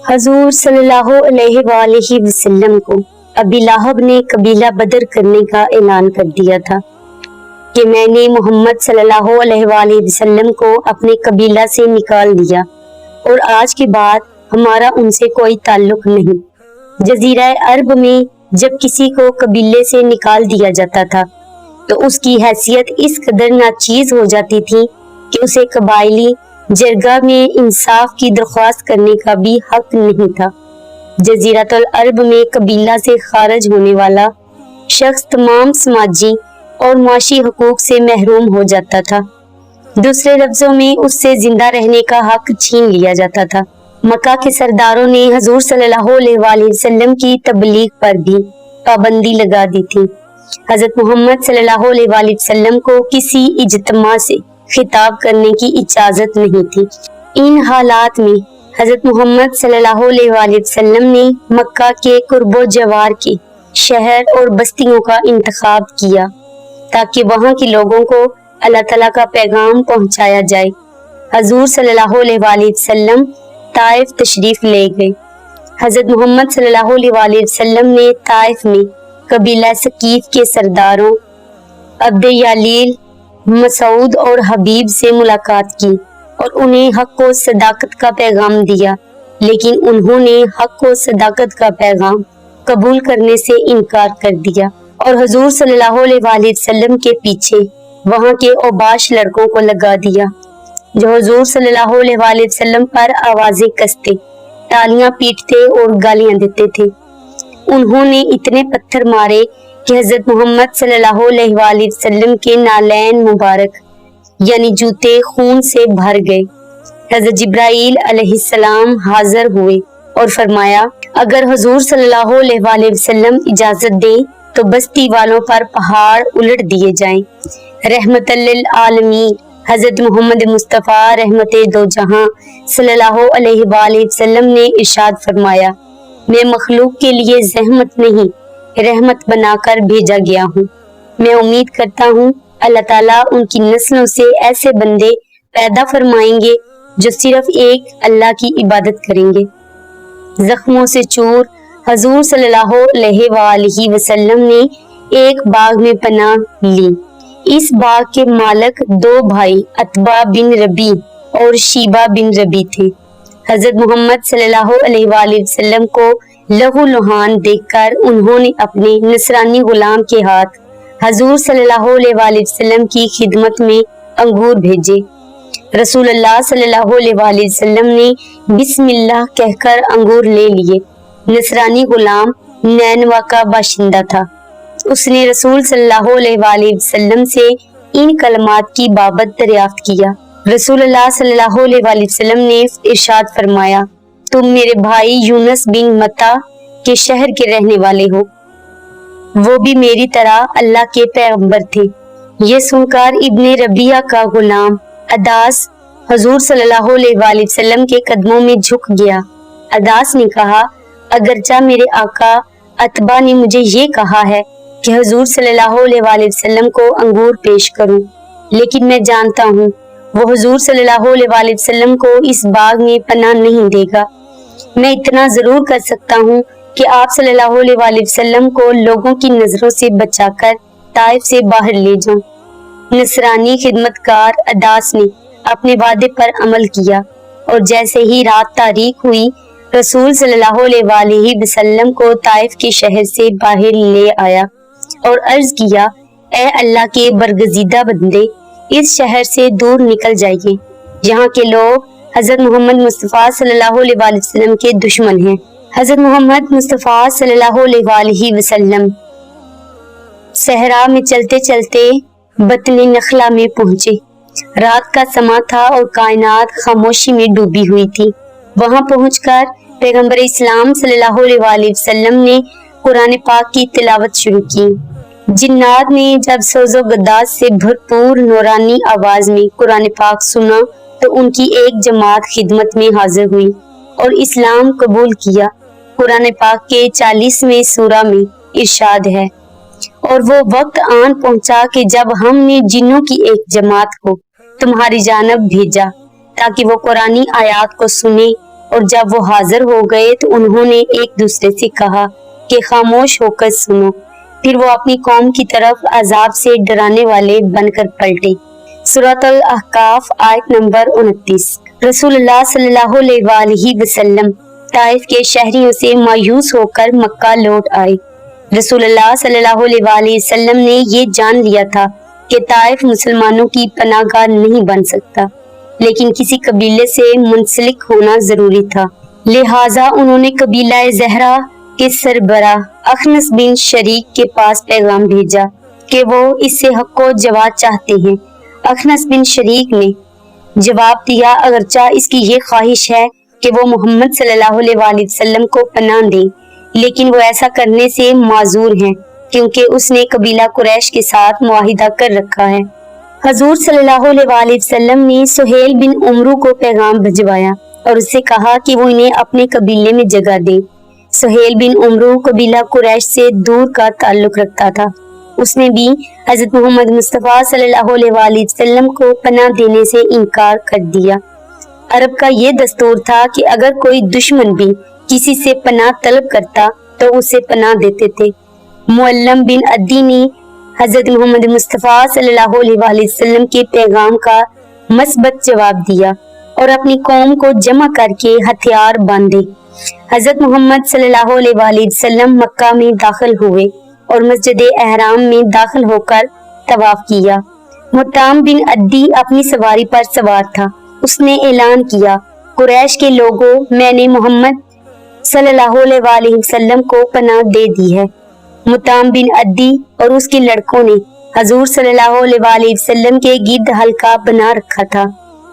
हजूर सल्लल्लाहु अलैहि वसल्लम को अबी लाहब ने कबीला बदर करने का ऐलान कर दिया था कि मैंने मोहम्मद सल्लल्लाहु अलैहि वसल्लम को अपने कबीला से निकाल दिया और आज के बाद हमारा उनसे कोई ताल्लुक नहीं। जजीरा अरब में जब किसी को कबीले से निकाल दिया जाता था तो उसकी हैसियत इस कदर नाचीज हो जाती थी कि उसे कबायली जरगा में इंसाफ की दरख्वास्त करने का भी हक नहीं था। जजीरतुल अरब में कबीला से खारिज होने वाला शख्स तमाम समाजी और माशी हकूक से महरूम हो जाता था। दूसरे लफ्जों में उससे जिंदा रहने का हक छीन लिया जाता था। मक्का के सरदारों ने हजूर सल्लल्लाहु अलैहि वसल्लम की तबलीग पर भी पाबंदी लगा दी थी। हजरत मोहम्मद सल्लल्लाहु अलैहि वसल्लम को किसी इज्तिमा से खिताब करने की इजाजत नहीं थी। इन हालात में हजरत मोहम्मद सल्लल्लाहु अलैहि वसल्लम ने मक्का के कुर्बो जवार के शहर और बस्तियों का इंतखाब किया ताकि वहां के लोगों को अल्लाह ताला का पैगाम पहुंचाया जाए। हजूर सल्लल्लाहु अलैहि वसल्लम ताइफ तशरीफ ले गए। हजरत मोहम्मद सल्लल्लाहु अलैहि वसल्लम ने ताइफ में कबीला सकीफ के सरदारों अब्द यालील, मसूद और हबीब से मुलाकात की और उन्हें हक व सदाकत का पैगाम दिया, लेकिन उन्होंने हक व सदाकत का पैगाम कबूल करने से इनकार कर दिया और हजूर सल्लल्लाहु अलैहि वसल्लम के पीछे वहां के औबाश लड़कों को लगा दिया जो हजूर सल्लल्लाहु अलैहि वसल्लम पर आवाजें कसते, तालियां पीटते और गालियां देते थे। उन्होंने इतने पत्थर मारे कि हजरत मोहम्मद सल्लल्लाहु अलैहि वसल्लम के नालैन मुबारक यानी जूते खून से भर गए। हजरत जिब्राइल अलैहिस्सलाम हाजिर हुए और फरमाया, अगर हजूर सल्लल्लाहु अलैहि वसल्लम इजाजत दें तो बस्ती वालों पर पहाड़ उलट दिए जाएं। रहमतल लिल आलमीन हजरत मोहम्मद मुस्तफ़ा रहमते दो जहां सल्लल्लाहु अलैहि वसल्लम ने इरशाद फरमाया, मैं मखलूक के लिए ज़हमत नहीं रहमत बनाकर भेजा गया हूँ। मैं उम्मीद करता हूँ अल्लाह ताला उनकी नस्लों से ऐसे बंदे पैदा फरमाएंगे जो सिर्फ एक अल्लाह की इबादत करेंगे। जख्मों से चूर हजूर सल्लल्लाहु अलैहि वसल्लम ने एक बाग में पनाह ली। इस बाग के मालिक दो भाई अतबा बिन रबी और शीबा बिन रबी थे। हजरत मोहम्मद सल्लल्लाहु अलैहि वसल्लम को लहू लुहान देखकर उन्होंने अपने नसरानी गुलाम के हाथ हजूर सल्लल्लाहु अलैहि वसल्लम की खिदमत में अंगूर भेजे। रसूलुल्लाह सल्लल्लाहु अलैहि वसल्लम ने बिस्मिल्लाह कहकर अंगूर ले लिए। नसरानी गुलाम नैनवा का बाशिंदा था। उसने रसूल सल्लल्लाहु अलैहि वसल्लम से इन कलमात की बाबत दरियाफ्त किया। रसूलुल्लाह सल्लल्लाहु अलैहि वसल्लम ने इरशाद फरमाया, तुम मेरे भाई यूनुस बिन मत्ता के शहर के रहने वाले हो, वो भी मेरी तरह अल्लाह के पैगंबर थे। ये सुनकर इब्ने रबिया का गुलाम अदास हजूर सल्लल्लाहु अलैहि वसल्लम के कदमों में झुक गया। अदास ने कहा, अगरचा मेरे आका अतबा ने मुझे ये कहा है कि हजूर सल्लल्लाहु अलैहि वसल्लम को अंगूर पेश करूं, लेकिन मैं जानता हूँ वो हजूर सल्लल्लाहु अलैहि वसल्लम को इस बाग में पनाह नहीं देगा। मैं इतना जरूर कर सकता हूँ कि आप सल्लल्लाहु अलैहि वसल्लम को लोगों की नजरों से बचाकर ताइफ से बाहर ले जाऊं। नसरानी खिदमतकार अदास ने अपने वादे पर अमल किया और जैसे ही रात तारीक हुई रसूल सल्लल्लाहु अलैहि वसल्लम को ताइफ के शहर से बाहर ले आया और अर्ज किया, ए अल्लाह के बरगजीदा बंदे, इस शहर से दूर निकल जाइए। यहाँ के लोग हजरत मोहम्मद मुस्तफ़ा सल्लल्लाहु अलैहि वसल्लम के दुश्मन हैं। हजरत मोहम्मद मुस्तफ़ा सल्लल्लाहु अलैहि वसल्लम सहरा में चलते चलते बतने नखला में पहुंचे। रात का समा था और कायनात खामोशी में डूबी हुई थी। वहां पहुंचकर पैगंबर इस्लाम सल्लल्लाहु अलैहि वसल्लम ने कुरान पाक की तिलावत शुरू की। जिन्नात ने जब सोजो गद्दाज से भरपूर नूरानी आवाज में कुरान पाक सुना तो उनकी एक जमात खिदमत में हाजिर हुई और इस्लाम कबूल किया। कुरान पाक के 40वें सूरा में इरशाद है, और वो वक्त आन पहुंचा कि जब हमने जिन्नों की एक जमात को तुम्हारी जानब भेजा ताकि वो कुरानी आयात को सुने اور جب وہ حاضر ہو گئے تو انہوں نے ایک دوسرے سے کہا کہ خاموش ہو کر سنو۔ پھر وہ اپنی قوم کی طرف عذاب سے ڈرانے والے بن کر پلٹے۔ سورۃ الاحقاف آیت نمبر 29۔ رسول اللہ صلی اللہ علیہ وآلہ وسلم طائف کے شہریوں سے مایوس ہو کر مکہ لوٹ آئے۔ رسول اللہ صلی اللہ علیہ وآلہ وسلم نے یہ جان لیا تھا کہ طائف مسلمانوں کی پناہ گاہ نہیں بن سکتا، لیکن کسی قبیلے سے منسلک ہونا ضروری تھا۔ لہٰذا انہوں نے قبیلہ زہرہ کے سربراہ اخنس بن شریک کے پاس پیغام بھیجا کہ وہ اس سے حق و جواب چاہتے ہیں۔ اخنس بن شریک نے جواب دیا اگرچہ اس کی یہ خواہش ہے کہ وہ محمد صلی اللہ علیہ وآلہ وسلم کو پناہ دیں، لیکن وہ ایسا کرنے سے معذور ہیں کیونکہ اس نے قبیلہ قریش کے ساتھ معاہدہ کر رکھا ہے۔ حضور صلی اللہ علیہ وآلہ وسلم نے سہیل بن عمرو کو پیغام بھجوایا اور اس سے کہا کہ وہ انہیں اپنے قبیلے میں جگہ دے۔ سہیل بن عمرو قبیلہ قریش سے دور کا تعلق رکھتا تھا۔ اس نے بھی حضرت محمد مصطفیٰ صلی اللہ علیہ وآلہ وسلم کو پناہ دینے سے انکار کر دیا۔ عرب کا یہ دستور تھا کہ اگر کوئی دشمن بھی کسی سے پناہ طلب کرتا تو اسے پناہ دیتے تھے۔ معلم بن عدی نے حضرت محمد مصطفیٰ صلی اللہ علیہ وآلہ وسلم کے پیغام کا مثبت جواب دیا اور اپنی قوم کو جمع کر کے ہتھیار باندھے۔ حضرت محمد صلی اللہ علیہ وآلہ وسلم مکہ میں داخل ہوئے اور مسجد احرام میں داخل ہو کر طواف کیا۔ مطعم بن عدی اپنی سواری پر سوار تھا۔ اس نے اعلان کیا، قریش کے لوگوں، میں نے محمد صلی اللہ علیہ وآلہ وسلم کو پناہ دے دی ہے۔ مطعم بن عدی اور اس کے لڑکوں نے حضور صلی اللہ علیہ وآلہ وسلم کے گرد حلقہ بنا رکھا تھا۔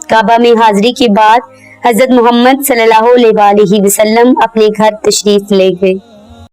کعبہ میں حاضری کے بعد حضرت محمد صلی اللہ علیہ وآلہ وسلم اپنے گھر تشریف لے گئے۔